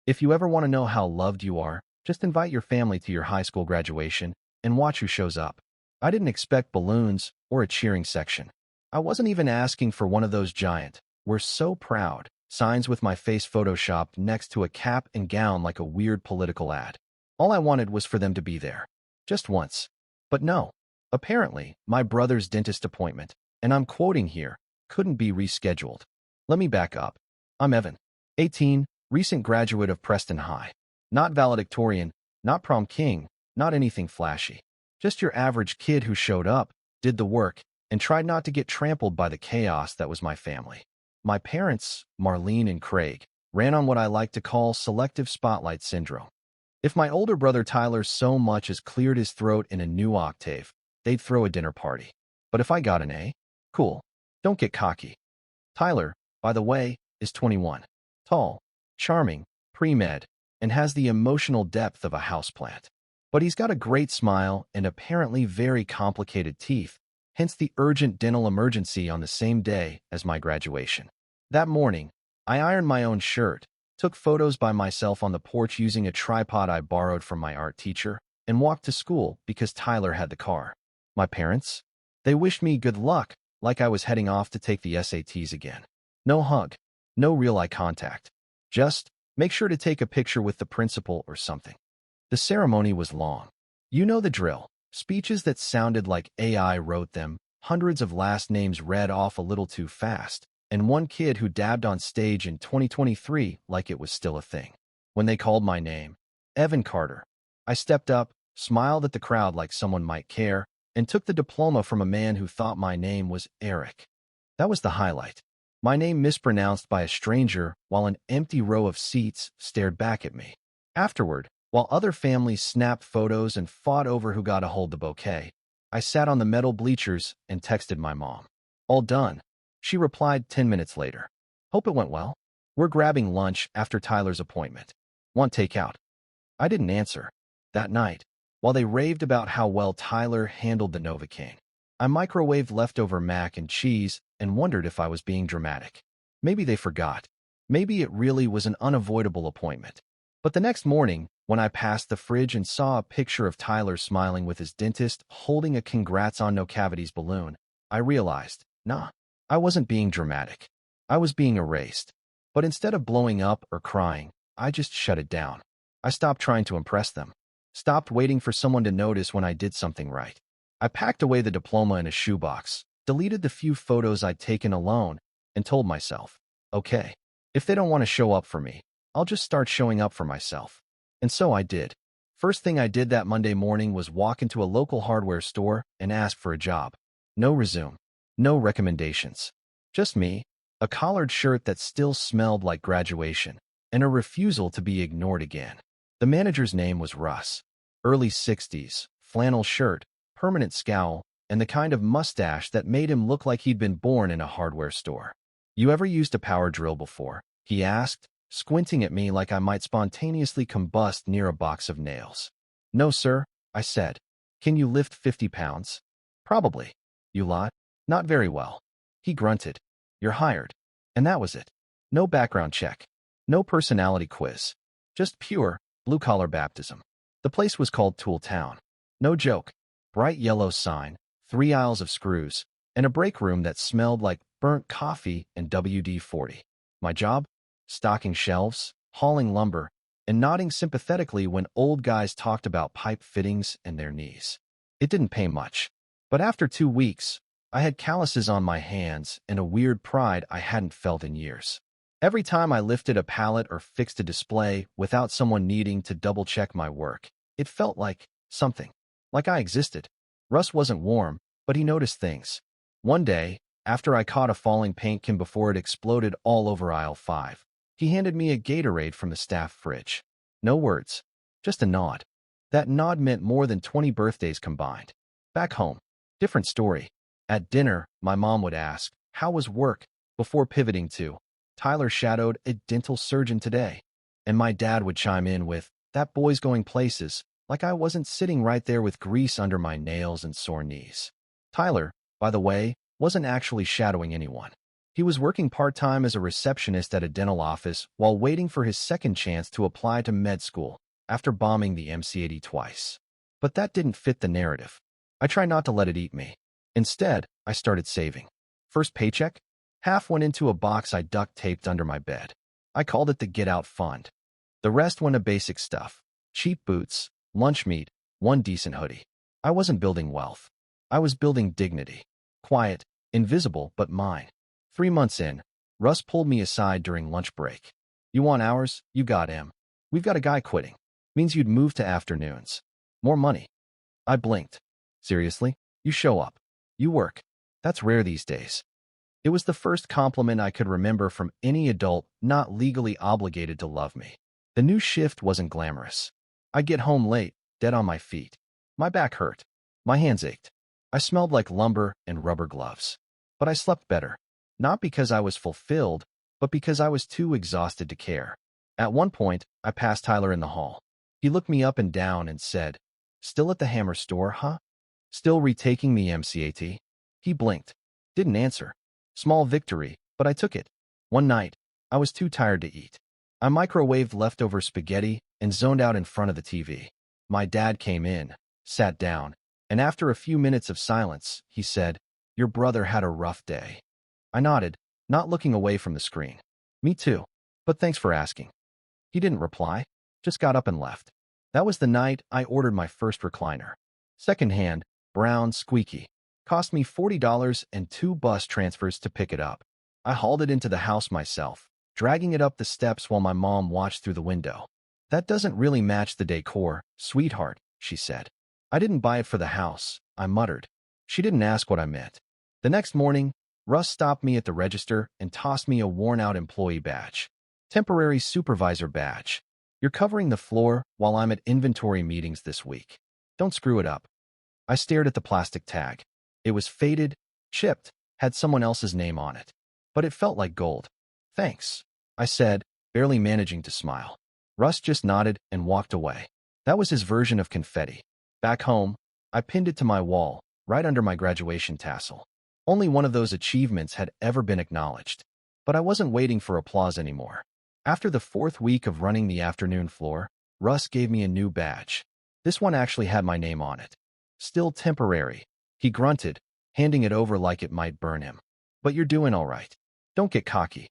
If you ever want to know how loved you are, just invite your family to your high school graduation and watch who shows up. I didn't expect balloons or a cheering section. I wasn't even asking for one of those giant, "We're so proud" signs with my face photoshopped next to a cap and gown like a weird political ad. All I wanted was for them to be there. Just once. But no. Apparently, my brother's dentist appointment, and I'm quoting here, couldn't be rescheduled. Let me back up. I'm Evan, 18, recent graduate of Preston High. Not valedictorian, not prom king, not anything flashy. Just your average kid who showed up, did the work, and tried not to get trampled by the chaos that was my family. My parents, Marlene and Craig, ran on what I like to call selective spotlight syndrome. If my older brother Tyler so much as cleared his throat in a new octave, they'd throw a dinner party. But if I got an A, cool. Don't get cocky. Tyler, by the way, is 21. Tall, charming, pre-med, and has the emotional depth of a houseplant. But he's got a great smile and apparently very complicated teeth, hence the urgent dental emergency on the same day as my graduation. That morning, I ironed my own shirt, took photos by myself on the porch using a tripod I borrowed from my art teacher, and walked to school because Tyler had the car. My parents? They wished me good luck, like I was heading off to take the SATs again. No hug, no real eye contact. Just, make sure to take a picture with the principal or something. The ceremony was long. You know the drill. Speeches that sounded like AI wrote them, hundreds of last names read off a little too fast, and one kid who dabbed on stage in 2023 like it was still a thing. When they called my name, Evan Carter, I stepped up, smiled at the crowd like someone might care, and took the diploma from a man who thought my name was Eric. That was the highlight. My name mispronounced by a stranger while an empty row of seats stared back at me. Afterward, while other families snapped photos and fought over who got to hold the bouquet, I sat on the metal bleachers and texted my mom. All done. She replied 10 minutes later. Hope it went well. We're grabbing lunch after Tyler's appointment. Want takeout? I didn't answer. That night, while they raved about how well Tyler handled the Novocaine, I microwaved leftover mac and cheese and wondered if I was being dramatic. Maybe they forgot. Maybe it really was an unavoidable appointment. But the next morning, when I passed the fridge and saw a picture of Tyler smiling with his dentist holding a congrats on no cavities balloon, I realized, nah, I wasn't being dramatic. I was being erased. But instead of blowing up or crying, I just shut it down. I stopped trying to impress them. Stopped waiting for someone to notice when I did something right. I packed away the diploma in a shoebox, deleted the few photos I'd taken alone, and told myself, okay, if they don't want to show up for me, I'll just start showing up for myself. And so I did. First thing I did that Monday morning was walk into a local hardware store and ask for a job. No resume. No recommendations. Just me, a collared shirt that still smelled like graduation, and a refusal to be ignored again. The manager's name was Russ. Early 60s, flannel shirt, permanent scowl, and the kind of mustache that made him look like he'd been born in a hardware store. You ever used a power drill before? He asked, squinting at me like I might spontaneously combust near a box of nails. No, sir, I said. Can you lift 50 pounds? Probably. You lot? Not very well. He grunted. You're hired. And that was it. No background check. No personality quiz. Just pure, blue-collar baptism. The place was called Tool Town. No joke. Bright yellow sign, 3 aisles of screws, and a break room that smelled like burnt coffee and WD-40. My job? Stocking shelves, hauling lumber, and nodding sympathetically when old guys talked about pipe fittings and their knees. It didn't pay much. But after 2 weeks, I had calluses on my hands and a weird pride I hadn't felt in years. Every time I lifted a pallet or fixed a display without someone needing to double-check my work, it felt like something. Like I existed. Russ wasn't warm, but he noticed things. One day, after I caught a falling paint can before it exploded all over aisle 5, he handed me a Gatorade from the staff fridge. No words, just a nod. That nod meant more than 20 birthdays combined. Back home, different story. At dinner, my mom would ask, "How was work?" before pivoting to, "Tyler shadowed a dental surgeon today." And my dad would chime in with, "That boy's going places," like I wasn't sitting right there with grease under my nails and sore knees. Tyler, by the way, wasn't actually shadowing anyone. He was working part-time as a receptionist at a dental office while waiting for his second chance to apply to med school after bombing the MCAT twice. But that didn't fit the narrative. I tried not to let it eat me. Instead, I started saving. First paycheck, half went into a box I duct-taped under my bed. I called it the Get Out Fund. The rest went to basic stuff. Cheap boots, lunch meat, one decent hoodie. I wasn't building wealth. I was building dignity. Quiet, invisible, but mine. 3 months in, Russ pulled me aside during lunch break. You want hours? You got him. We've got a guy quitting. Means you'd move to afternoons. More money. I blinked. Seriously? You show up. You work. That's rare these days. It was the first compliment I could remember from any adult not legally obligated to love me. The new shift wasn't glamorous. I'd get home late, dead on my feet. My back hurt. My hands ached. I smelled like lumber and rubber gloves. But I slept better. Not because I was fulfilled, but because I was too exhausted to care. At one point, I passed Tyler in the hall. He looked me up and down and said, "Still at the hammer store, huh? Still retaking the MCAT?" He blinked. Didn't answer. Small victory, but I took it. One night, I was too tired to eat. I microwaved leftover spaghetti and zoned out in front of the TV. My dad came in, sat down, and after a few minutes of silence, he said, "Your brother had a rough day." I nodded, not looking away from the screen. "Me too, but thanks for asking." He didn't reply, just got up and left. That was the night I ordered my first recliner. Secondhand, brown, squeaky. Cost me $40 and 2 bus transfers to pick it up. I hauled it into the house myself, dragging it up the steps while my mom watched through the window. "That doesn't really match the decor, sweetheart," she said. "I didn't buy it for the house," I muttered. She didn't ask what I meant. The next morning, Russ stopped me at the register and tossed me a worn-out employee badge. Temporary supervisor badge. "You're covering the floor while I'm at inventory meetings this week. Don't screw it up." I stared at the plastic tag. It was faded, chipped, had someone else's name on it. But it felt like gold. "Thanks," I said, barely managing to smile. Russ just nodded and walked away. That was his version of confetti. Back home, I pinned it to my wall, right under my graduation tassel. Only one of those achievements had ever been acknowledged. But I wasn't waiting for applause anymore. After the 4th week of running the afternoon floor, Russ gave me a new badge. This one actually had my name on it. "Still temporary," he grunted, handing it over like it might burn him. "But you're doing all right. Don't get cocky."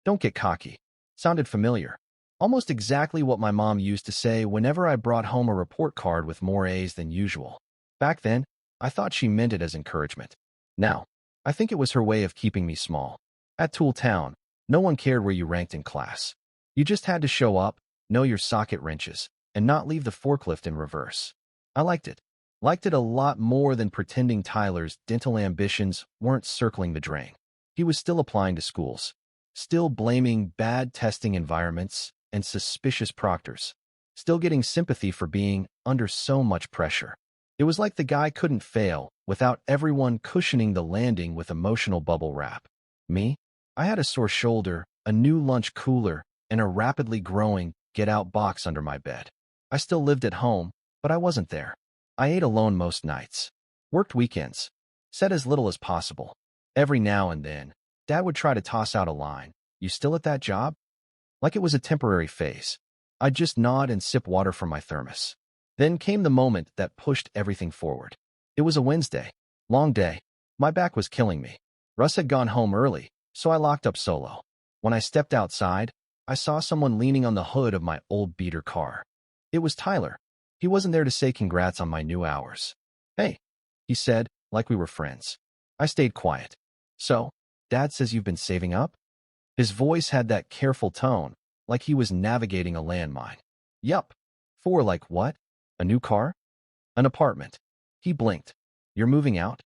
"Don't get cocky." Sounded familiar. Almost exactly what my mom used to say whenever I brought home a report card with more A's than usual. Back then, I thought she meant it as encouragement. Now, I think it was her way of keeping me small. At Tool Town, no one cared where you ranked in class. You just had to show up, know your socket wrenches, and not leave the forklift in reverse. I liked it. Liked it a lot more than pretending Tyler's dental ambitions weren't circling the drain. He was still applying to schools, still blaming bad testing environments and suspicious proctors, still getting sympathy for being under so much pressure. It was like the guy couldn't fail without everyone cushioning the landing with emotional bubble wrap. Me? I had a sore shoulder, a new lunch cooler, and a rapidly growing get-out box under my bed. I still lived at home, but I wasn't there. I ate alone most nights. Worked weekends. Said as little as possible. Every now and then, Dad would try to toss out a line. "You still at that job?" Like it was a temporary phase. I'd just nod and sip water from my thermos. Then came the moment that pushed everything forward. It was a Wednesday. Long day. My back was killing me. Russ had gone home early, so I locked up solo. When I stepped outside, I saw someone leaning on the hood of my old beater car. It was Tyler. He wasn't there to say congrats on my new hours. "Hey," he said, like we were friends. I stayed quiet. "So, Dad says you've been saving up?" His voice had that careful tone, like he was navigating a landmine. "Yup." "For like what? A new car?" "An apartment." He blinked. "You're moving out?"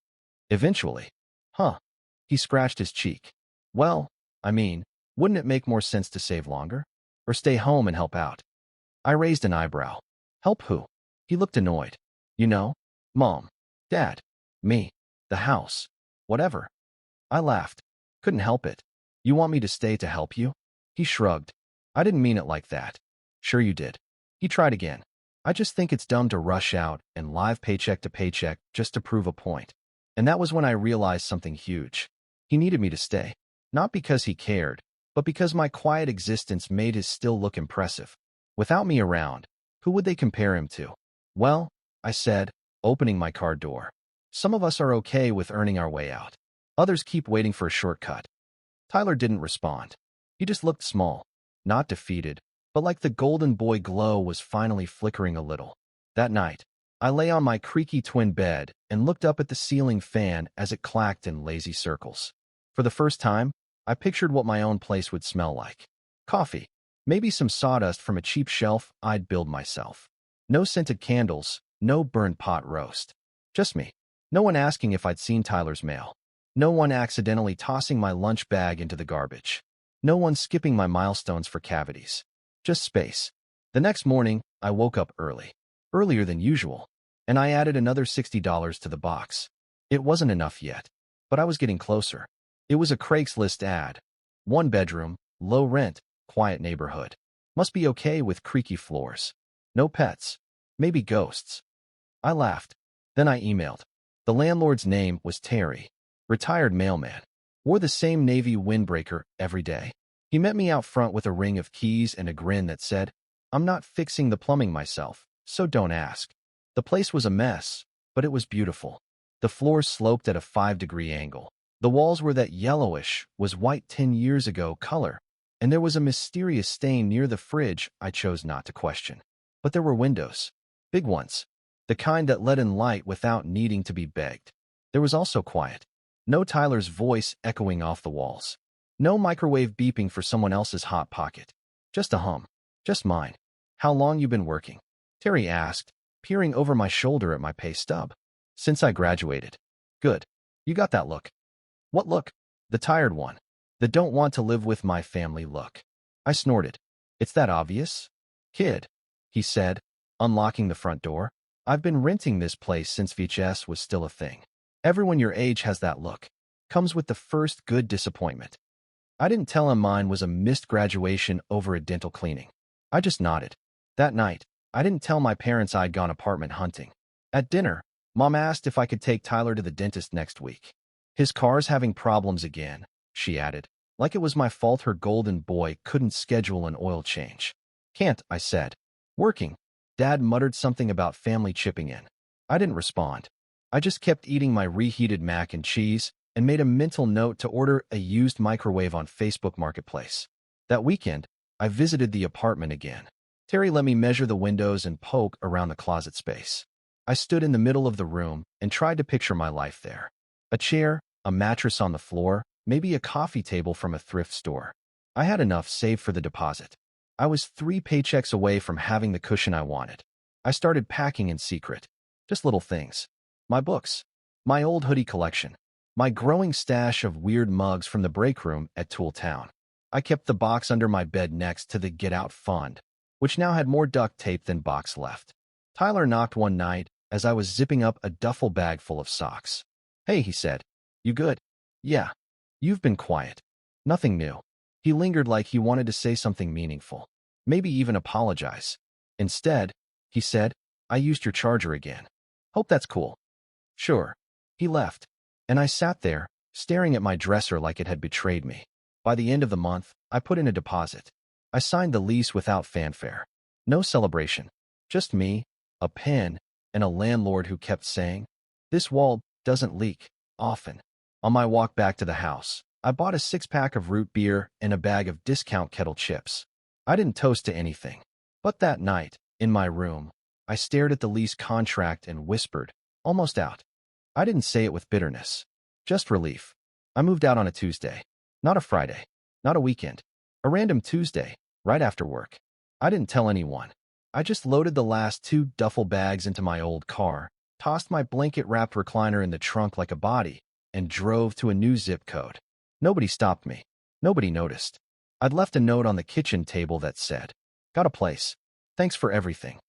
"Eventually." "Huh." He scratched his cheek. "Well, I mean, wouldn't it make more sense to save longer? Or stay home and help out?" I raised an eyebrow. "Help who?" He looked annoyed. "You know, Mom, Dad, me, the house, whatever." I laughed. "Couldn't help it. You want me to stay to help you?" He shrugged. "I didn't mean it like that." "Sure you did." He tried again. "I just think it's dumb to rush out and live paycheck to paycheck just to prove a point." And that was when I realized something huge. He needed me to stay. Not because he cared, but because my quiet existence made his still look impressive. Without me around, who would they compare him to? Well, I said, opening my car door. Some of us are okay with earning our way out. Others keep waiting for a shortcut. Tyler didn't respond. He just looked small, not defeated, but like the golden boy glow was finally flickering a little. That night, I lay on my creaky twin bed and looked up at the ceiling fan as it clacked in lazy circles. For the first time, I pictured what my own place would smell like. Coffee, maybe some sawdust from a cheap shelf I'd build myself. No scented candles, no burned pot roast. Just me. No one asking if I'd seen Tyler's mail. No one accidentally tossing my lunch bag into the garbage. No one skipping my milestones for cavities. Just space. The next morning, I woke up early. Earlier than usual. And I added another $60 to the box. It wasn't enough yet. But I was getting closer. It was a Craigslist ad. 1 bedroom, low rent, quiet neighborhood. Must be okay with creaky floors. No pets. Maybe ghosts. I laughed. Then I emailed. The landlord's name was Terry. Retired mailman. Wore the same navy windbreaker every day. He met me out front with a ring of keys and a grin that said, "I'm not fixing the plumbing myself, so don't ask." The place was a mess, but it was beautiful. The floors sloped at a 5-degree angle. The walls were that yellowish, was white 10 years ago color, and there was a mysterious stain near the fridge I chose not to question. But there were windows. Big ones. The kind that let in light without needing to be begged. There was also quiet. No Tyler's voice echoing off the walls. No microwave beeping for someone else's hot pocket. Just a hum. Just mine. "How long you been working?" Terry asked, peering over my shoulder at my pay stub. "Since I graduated." "Good. You got that look." "What look?" "The tired one. The don't want to live with my family look." I snorted. "It's that obvious?" "Kid," he said, unlocking the front door. "I've been renting this place since VHS was still a thing. Everyone your age has that look. Comes with the first good disappointment." I didn't tell him mine was a missed graduation over a dental cleaning. I just nodded. That night, I didn't tell my parents I'd gone apartment hunting. At dinner, Mom asked if I could take Tyler to the dentist next week. "His car's having problems again," she added, like it was my fault her golden boy couldn't schedule an oil change. "Can't," I said. "Working." Dad muttered something about family chipping in. I didn't respond. I just kept eating my reheated mac and cheese and made a mental note to order a used microwave on Facebook Marketplace. That weekend, I visited the apartment again. Terry let me measure the windows and poke around the closet space. I stood in the middle of the room and tried to picture my life there. A chair, a mattress on the floor, maybe a coffee table from a thrift store. I had enough saved for the deposit. I was 3 paychecks away from having the cushion I wanted. I started packing in secret. Just little things. My books. My old hoodie collection. My growing stash of weird mugs from the break room at Tool Town. I kept the box under my bed next to the Get Out fund, which now had more duct tape than box left. Tyler knocked one night as I was zipping up a duffel bag full of socks. "Hey," he said. "You good?" "Yeah." "You've been quiet." "Nothing new." He lingered like he wanted to say something meaningful. Maybe even apologize. Instead, he said, "I used your charger again. Hope that's cool." "Sure." He left, and I sat there, staring at my dresser like it had betrayed me. By the end of the month, I put in a deposit. I signed the lease without fanfare. No celebration. Just me, a pen, and a landlord who kept saying, "This wall doesn't leak often." On my walk back to the house, I bought a 6-pack of root beer and a bag of discount kettle chips. I didn't toast to anything. But that night, in my room, I stared at the lease contract and whispered, almost out. I didn't say it with bitterness. Just relief. I moved out on a Tuesday. Not a Friday. Not a weekend. A random Tuesday, right after work. I didn't tell anyone. I just loaded the last 2 duffel bags into my old car, tossed my blanket-wrapped recliner in the trunk like a body, and drove to a new zip code. Nobody stopped me. Nobody noticed. I'd left a note on the kitchen table that said, "Got a place. Thanks for everything."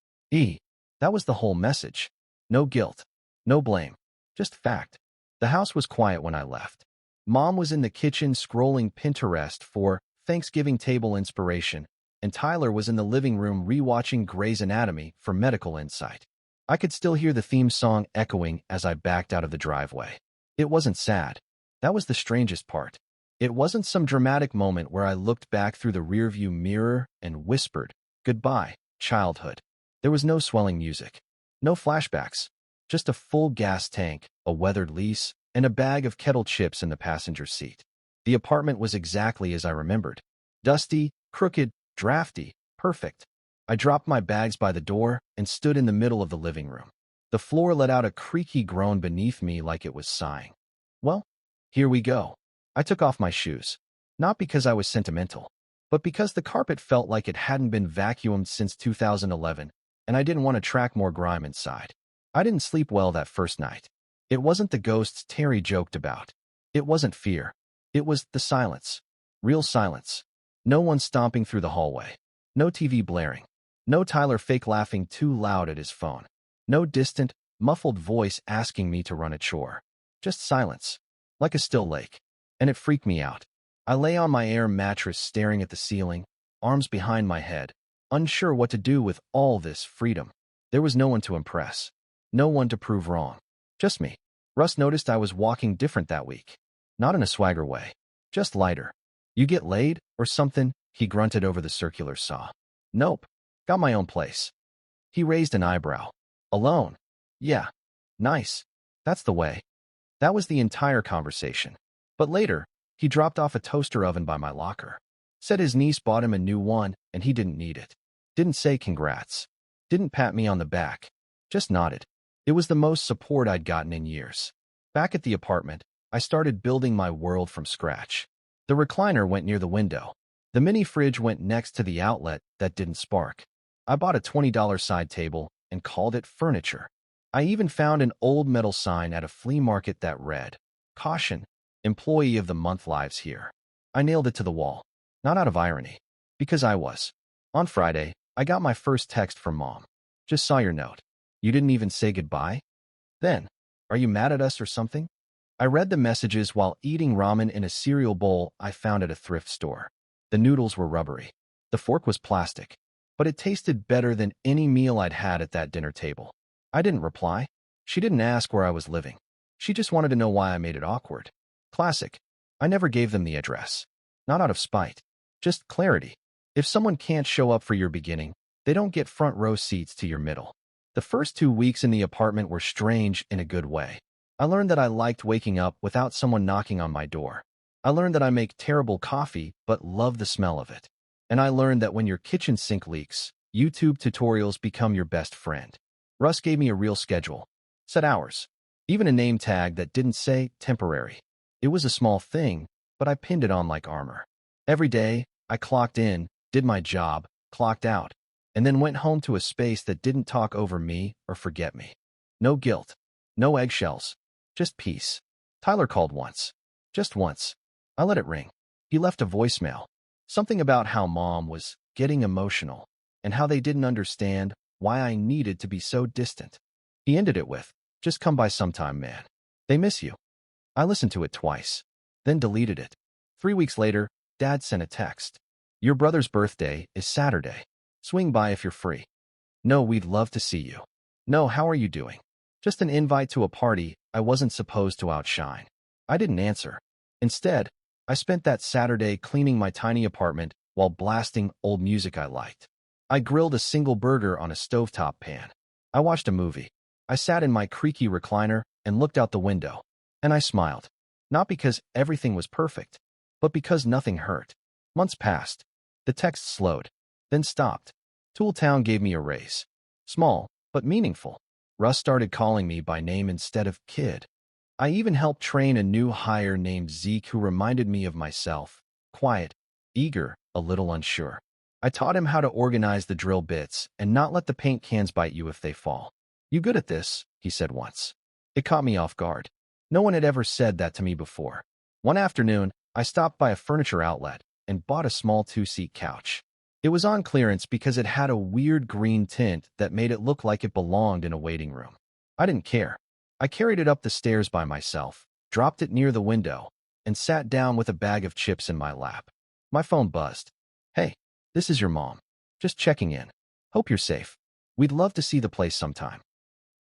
That was the whole message. No guilt. No blame. Just fact. The house was quiet when I left. Mom was in the kitchen scrolling Pinterest for Thanksgiving table inspiration, and Tyler was in the living room rewatching Grey's Anatomy for medical insight. I could still hear the theme song echoing as I backed out of the driveway. It wasn't sad. That was the strangest part. It wasn't some dramatic moment where I looked back through the rearview mirror and whispered, "Goodbye, childhood." There was no swelling music, no flashbacks, just a full gas tank, a weathered lease, and a bag of kettle chips in the passenger seat. The apartment was exactly as I remembered. Dusty, crooked, drafty, perfect. I dropped my bags by the door and stood in the middle of the living room. The floor let out a creaky groan beneath me like it was sighing. Well, here we go. I took off my shoes. Not because I was sentimental, but because the carpet felt like it hadn't been vacuumed since 2011, and I didn't want to track more grime inside. I didn't sleep well that first night. It wasn't the ghosts Terry joked about. It wasn't fear. It was the silence. Real silence. No one stomping through the hallway. No TV blaring. No Tyler fake laughing too loud at his phone. No distant, muffled voice asking me to run a chore. Just silence. Like a still lake. And it freaked me out. I lay on my air mattress staring at the ceiling, arms behind my head, unsure what to do with all this freedom. There was no one to impress. No one to prove wrong. Just me. Russ noticed I was walking different that week. Not in a swagger way. Just lighter. "You get laid, or something?" he grunted over the circular saw. "Nope. Got my own place." He raised an eyebrow. "Alone?" "Yeah. Nice. That's the way." That was the entire conversation. But later, he dropped off a toaster oven by my locker. Said his niece bought him a new one, and he didn't need it. Didn't say congrats. Didn't pat me on the back. Just nodded. It was the most support I'd gotten in years. Back at the apartment, I started building my world from scratch. The recliner went near the window. The mini fridge went next to the outlet that didn't spark. I bought a $20 side table and called it furniture. I even found an old metal sign at a flea market that read, "Caution, Employee of the Month lives here." I nailed it to the wall. Not out of irony. Because I was. On Friday, I got my first text from Mom. "Just saw your note. You didn't even say goodbye?" Then, "Are you mad at us or something?" I read the messages while eating ramen in a cereal bowl I found at a thrift store. The noodles were rubbery. The fork was plastic. But it tasted better than any meal I'd had at that dinner table. I didn't reply. She didn't ask where I was living. She just wanted to know why I made it awkward. Classic. I never gave them the address. Not out of spite. Just clarity. If someone can't show up for your beginning, they don't get front row seats to your middle. The first 2 weeks in the apartment were strange in a good way. I learned that I liked waking up without someone knocking on my door. I learned that I make terrible coffee but love the smell of it. And I learned that when your kitchen sink leaks, YouTube tutorials become your best friend. Russ gave me a real schedule. Set hours. Even a name tag that didn't say temporary. It was a small thing, but I pinned it on like armor. Every day, I clocked in, did my job, clocked out, and then went home to a space that didn't talk over me or forget me. No guilt. No eggshells. Just peace. Tyler called once. Just once. I let it ring. He left a voicemail. Something about how Mom was getting emotional and how they didn't understand why I needed to be so distant. He ended it with, "Just come by sometime, man. They miss you." I listened to it twice, then deleted it. 3 weeks later, Dad sent a text. "Your brother's birthday is Saturday. Swing by if you're free." No, "We'd love to see you." No, "How are you doing?" Just an invite to a party I wasn't supposed to outshine. I didn't answer. Instead, I spent that Saturday cleaning my tiny apartment while blasting old music I liked. I grilled a single burger on a stovetop pan. I watched a movie. I sat in my creaky recliner and looked out the window. And I smiled. Not because everything was perfect, but because nothing hurt. Months passed. The text slowed, then stopped. Tooltown gave me a raise. Small, but meaningful. Russ started calling me by name instead of kid. I even helped train a new hire named Zeke who reminded me of myself. Quiet, eager, a little unsure. I taught him how to organize the drill bits and not let the paint cans bite you if they fall. "You good at this?" he said once. It caught me off guard. No one had ever said that to me before. One afternoon, I stopped by a furniture outlet and bought a small 2-seat couch. It was on clearance because it had a weird green tint that made it look like it belonged in a waiting room. I didn't care. I carried it up the stairs by myself, dropped it near the window, and sat down with a bag of chips in my lap. My phone buzzed. "Hey, this is your mom. Just checking in. Hope you're safe. We'd love to see the place sometime."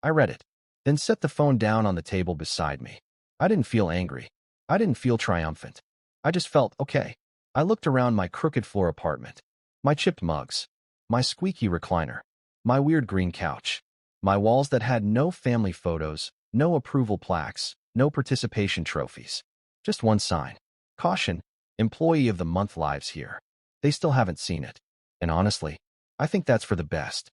I read it, then set the phone down on the table beside me. I didn't feel angry. I didn't feel triumphant. I just felt okay. I looked around my crooked floor apartment. My chipped mugs. My squeaky recliner. My weird green couch. My walls that had no family photos, no approval plaques, no participation trophies. Just one sign. Caution, Employee of the Month lives here. They still haven't seen it. And honestly, I think that's for the best.